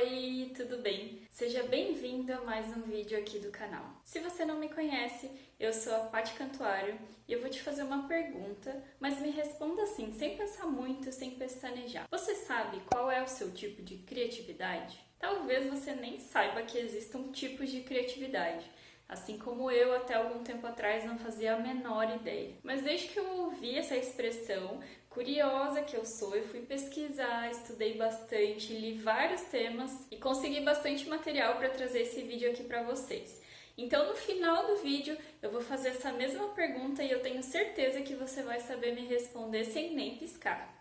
Oi, tudo bem? Seja bem-vindo a mais um vídeo aqui do canal. Se você não me conhece, eu sou a Paty Cantuário e eu vou te fazer uma pergunta, mas me responda assim, sem pensar muito, sem pestanejar. Você sabe qual é o seu tipo de criatividade? Talvez você nem saiba que existam tipos de criatividade. Assim como eu, até algum tempo atrás, não fazia a menor ideia. Mas desde que eu ouvi essa expressão, curiosa que eu sou, eu fui pesquisar, estudei bastante, li vários temas e consegui bastante material para trazer esse vídeo aqui para vocês. Então, no final do vídeo, eu vou fazer essa mesma pergunta e eu tenho certeza que você vai saber me responder sem nem piscar.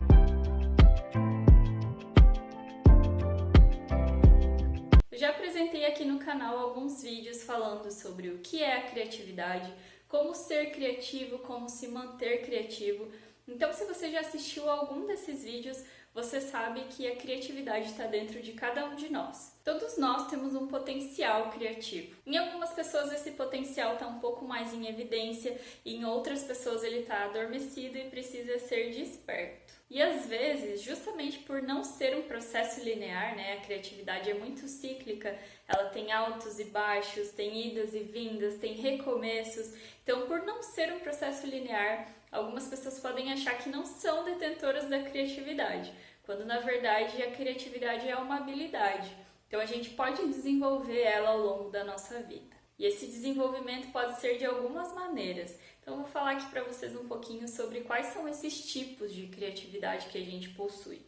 Eu já apresentei aqui no canal alguns vídeos falando sobre o que é a criatividade, como ser criativo, como se manter criativo. Então, se você já assistiu a algum desses vídeos, você sabe que a criatividade está dentro de cada um de nós. Todos nós temos um potencial criativo. Em algumas pessoas esse potencial está um pouco mais em evidência, e em outras pessoas ele está adormecido e precisa ser desperto. E às vezes, justamente por não ser um processo linear, né, a criatividade é muito cíclica, ela tem altos e baixos, tem idas e vindas, tem recomeços. Então, por não ser um processo linear, algumas pessoas podem achar que não são detentoras da criatividade, quando na verdade a criatividade é uma habilidade. Então a gente pode desenvolver ela ao longo da nossa vida. E esse desenvolvimento pode ser de algumas maneiras. Então eu vou falar aqui para vocês um pouquinho sobre quais são esses tipos de criatividade que a gente possui.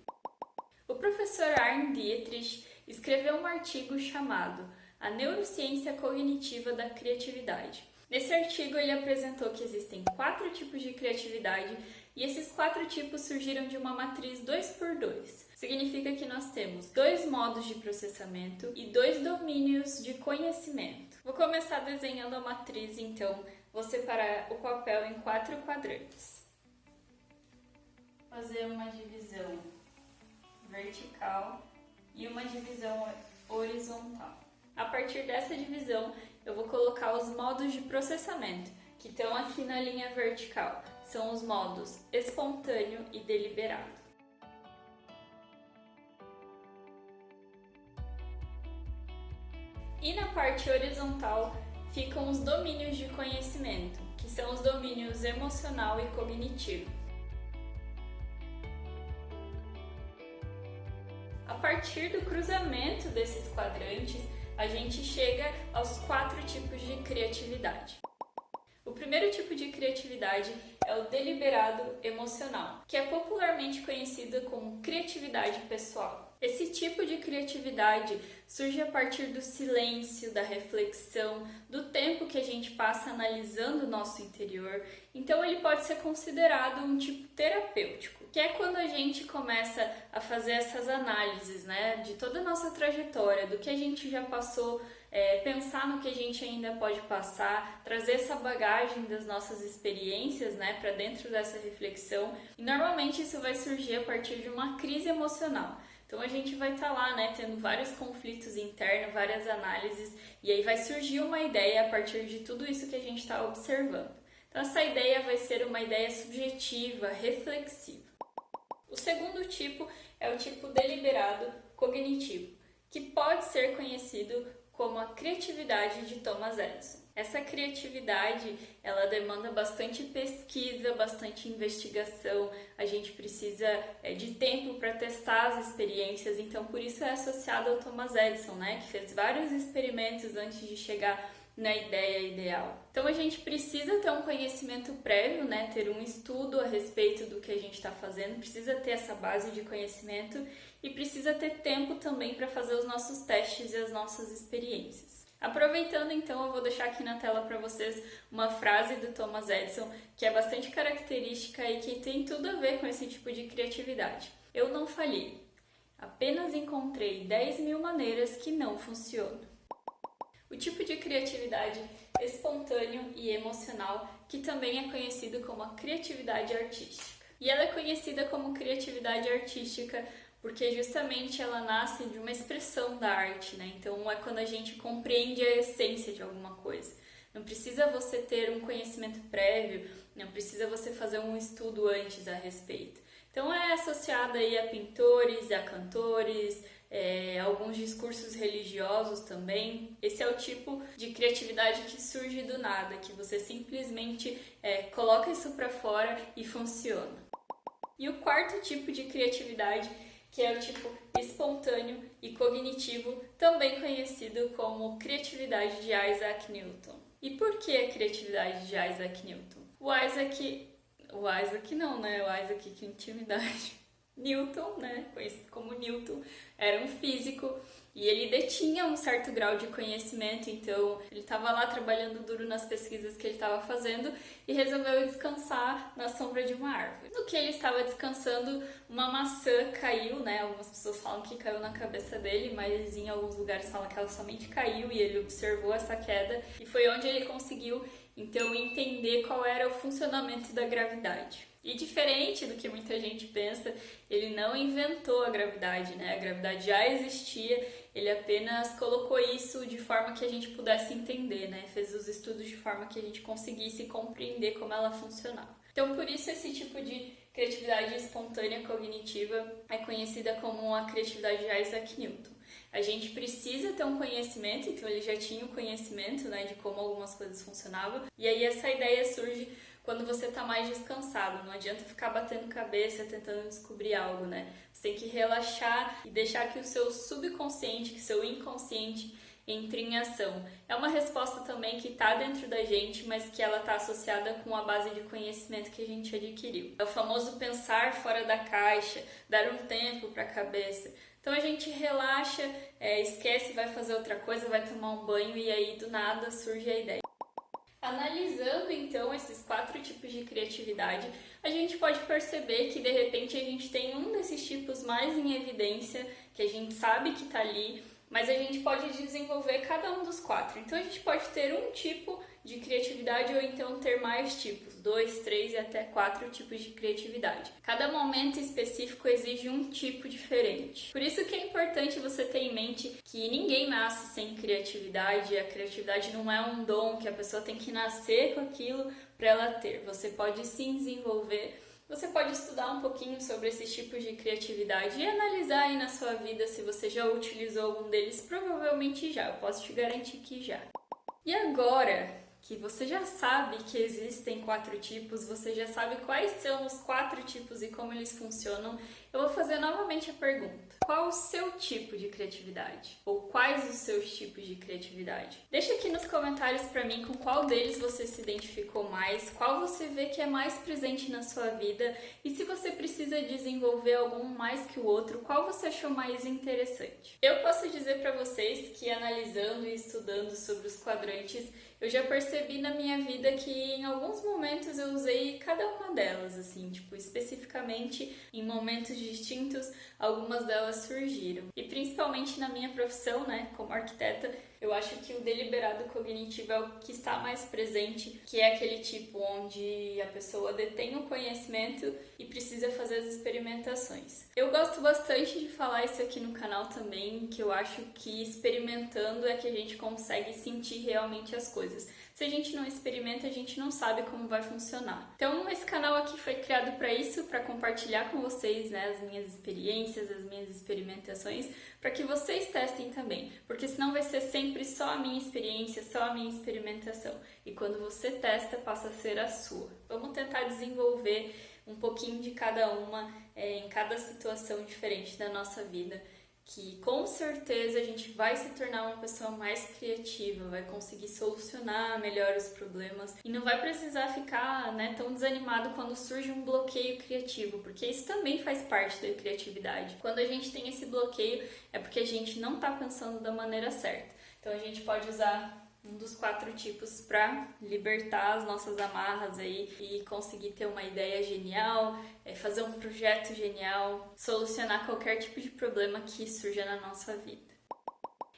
O professor Arne Dietrich escreveu um artigo chamado A Neurociência Cognitiva da Criatividade. Nesse artigo ele apresentou que existem 4 tipos de criatividade e esses 4 tipos surgiram de uma matriz 2x2. Significa que nós temos 2 modos de processamento e 2 domínios de conhecimento. Vou começar desenhando a matriz, então vou separar o papel em 4 quadrantes. Fazer uma divisão vertical e uma divisão horizontal. A partir dessa divisão, eu vou colocar os modos de processamento, que estão aqui na linha vertical. São os modos espontâneo e deliberado. E na parte horizontal ficam os domínios de conhecimento, que são os domínios emocional e cognitivo. A partir do cruzamento desses quadrantes, a gente chega aos 4 tipos de criatividade. O primeiro tipo de criatividade é o deliberado emocional, que é popularmente conhecido como criatividade pessoal. Esse tipo de criatividade surge a partir do silêncio, da reflexão, do tempo que a gente passa analisando o nosso interior. Então ele pode ser considerado um tipo terapêutico, que é quando a gente começa a fazer essas análises, né, de toda a nossa trajetória, do que a gente já passou, pensar no que a gente ainda pode passar, trazer essa bagagem das nossas experiências, né, para dentro dessa reflexão. E normalmente isso vai surgir a partir de uma crise emocional. Então a gente vai estar lá, né, tendo vários conflitos internos, várias análises, e aí vai surgir uma ideia a partir de tudo isso que a gente está observando. Então essa ideia vai ser uma ideia subjetiva, reflexiva. O segundo tipo é o tipo deliberado cognitivo, que pode ser conhecido como a criatividade de Thomas Edison. Essa criatividade, ela demanda bastante pesquisa, bastante investigação, a gente precisa de tempo para testar as experiências, então por isso é associado ao Thomas Edison, né, que fez vários experimentos antes de chegar na ideia ideal. Então a gente precisa ter um conhecimento prévio, né, ter um estudo a respeito do que a gente está fazendo, precisa ter essa base de conhecimento e precisa ter tempo também para fazer os nossos testes e as nossas experiências. Aproveitando então, eu vou deixar aqui na tela para vocês uma frase do Thomas Edison que é bastante característica e que tem tudo a ver com esse tipo de criatividade. Eu não falhei, apenas encontrei 10.000 maneiras que não funcionam. O tipo de criatividade espontâneo e emocional, que também é conhecido como a criatividade artística. E ela é conhecida como criatividade artística porque justamente ela nasce de uma expressão da arte, né? Então é quando a gente compreende a essência de alguma coisa. Não precisa você ter um conhecimento prévio, não precisa você fazer um estudo antes a respeito. Então é associada aí a pintores, a cantores, alguns discursos religiosos também. Esse é o tipo de criatividade que surge do nada, que você simplesmente coloca isso para fora e funciona. E o quarto tipo de criatividade, que é o tipo espontâneo e cognitivo, também conhecido como criatividade de Isaac Newton. E por que a criatividade de Isaac Newton? O Isaac não, né? O Isaac, que intimidade. Newton, né? Conhecido como Newton, era um físico e ele detinha um certo grau de conhecimento, então ele estava lá trabalhando duro nas pesquisas que ele estava fazendo e resolveu descansar na sombra de uma árvore. No que ele estava descansando, uma maçã caiu, né? Algumas pessoas falam que caiu na cabeça dele, mas em alguns lugares falam que ela somente caiu e ele observou essa queda e foi onde ele conseguiu então entender qual era o funcionamento da gravidade. E diferente do que muita gente pensa, ele não inventou a gravidade, né? A gravidade já existia, ele apenas colocou isso de forma que a gente pudesse entender, né? Fez os estudos de forma que a gente conseguisse compreender como ela funcionava. Então, por isso, esse tipo de criatividade espontânea cognitiva é conhecida como a criatividade de Isaac Newton. A gente precisa ter um conhecimento, então ele já tinha o conhecimento, né, de como algumas coisas funcionavam, e aí essa ideia surge quando você está mais descansado. Não adianta ficar batendo cabeça tentando descobrir algo, né? Você tem que relaxar e deixar que o seu subconsciente, que o seu inconsciente entre em ação. É uma resposta também que está dentro da gente, mas que ela está associada com a base de conhecimento que a gente adquiriu. É o famoso pensar fora da caixa, dar um tempo para a cabeça. Então a gente relaxa, esquece, vai fazer outra coisa, vai tomar um banho e aí do nada surge a ideia. Analisando então esses 4 tipos de criatividade, a gente pode perceber que de repente a gente tem um desses tipos mais em evidência, que a gente sabe que está ali, mas a gente pode desenvolver cada um dos 4. Então a gente pode ter um tipo de criatividade ou então ter mais tipos, 2, 3 e até 4 tipos de criatividade. Cada momento específico exige um tipo diferente. Por isso que é importante você ter em mente que ninguém nasce sem criatividade, a criatividade não é um dom que a pessoa tem que nascer com aquilo para ela ter. Você pode sim desenvolver. Você pode estudar um pouquinho sobre esses tipos de criatividade e analisar aí na sua vida se você já utilizou algum deles, provavelmente já, eu posso te garantir que já. E agora que você já sabe que existem 4 tipos, você já sabe quais são os 4 tipos e como eles funcionam, eu vou fazer novamente a pergunta. Qual o seu tipo de criatividade? Ou quais os seus tipos de criatividade? Deixa aqui nos comentários pra mim com qual deles você se identificou mais, qual você vê que é mais presente na sua vida e se você precisa desenvolver algum mais que o outro, qual você achou mais interessante. Eu posso dizer pra vocês que analisando e estudando sobre os quadrantes, eu já percebi na minha vida que em alguns momentos eu usei cada uma delas, assim, tipo, especificamente em momentos distintos, algumas delas surgiram. E principalmente na minha profissão, né, como arquiteta, eu acho que o deliberado cognitivo é o que está mais presente, que é aquele tipo onde a pessoa detém o conhecimento e precisa fazer as experimentações. Eu gosto bastante de falar isso aqui no canal também, que eu acho que experimentando é que a gente consegue sentir realmente as coisas. Se a gente não experimenta, a gente não sabe como vai funcionar. Então, esse canal aqui foi criado para isso, para compartilhar com vocês, né, as minhas experiências, as minhas experimentações, para que vocês testem também, porque senão vai ser sempre só a minha experiência, só a minha experimentação. E quando você testa, passa a ser a sua. Vamos tentar desenvolver um pouquinho de cada uma em cada situação diferente da nossa vida, que com certeza a gente vai se tornar uma pessoa mais criativa, vai conseguir solucionar melhor os problemas e não vai precisar ficar, né, tão desanimado quando surge um bloqueio criativo, porque isso também faz parte da criatividade. Quando a gente tem esse bloqueio é porque a gente não está pensando da maneira certa. Então a gente pode usar um dos 4 tipos para libertar as nossas amarras aí e conseguir ter uma ideia genial, fazer um projeto genial, solucionar qualquer tipo de problema que surja na nossa vida.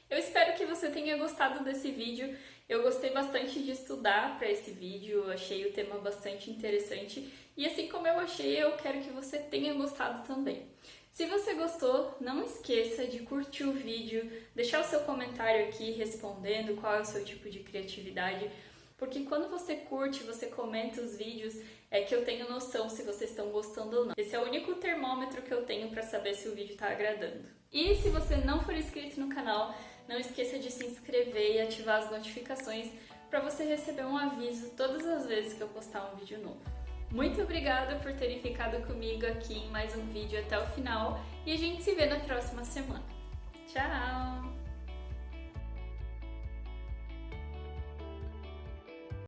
Eu espero que você tenha gostado desse vídeo. Eu gostei bastante de estudar para esse vídeo, eu achei o tema bastante interessante e assim como eu achei, eu quero que você tenha gostado também. Se você gostou, não esqueça de curtir o vídeo, deixar o seu comentário aqui respondendo qual é o seu tipo de criatividade. porque quando você curte, você comenta os vídeos, é que eu tenho noção se vocês estão gostando ou não. Esse é o único termômetro que eu tenho para saber se o vídeo está agradando. E se você não for inscrito no canal, não esqueça de se inscrever e ativar as notificações para você receber um aviso todas as vezes que eu postar um vídeo novo. Muito obrigada por terem ficado comigo aqui em mais um vídeo até o final e a gente se vê na próxima semana. Tchau!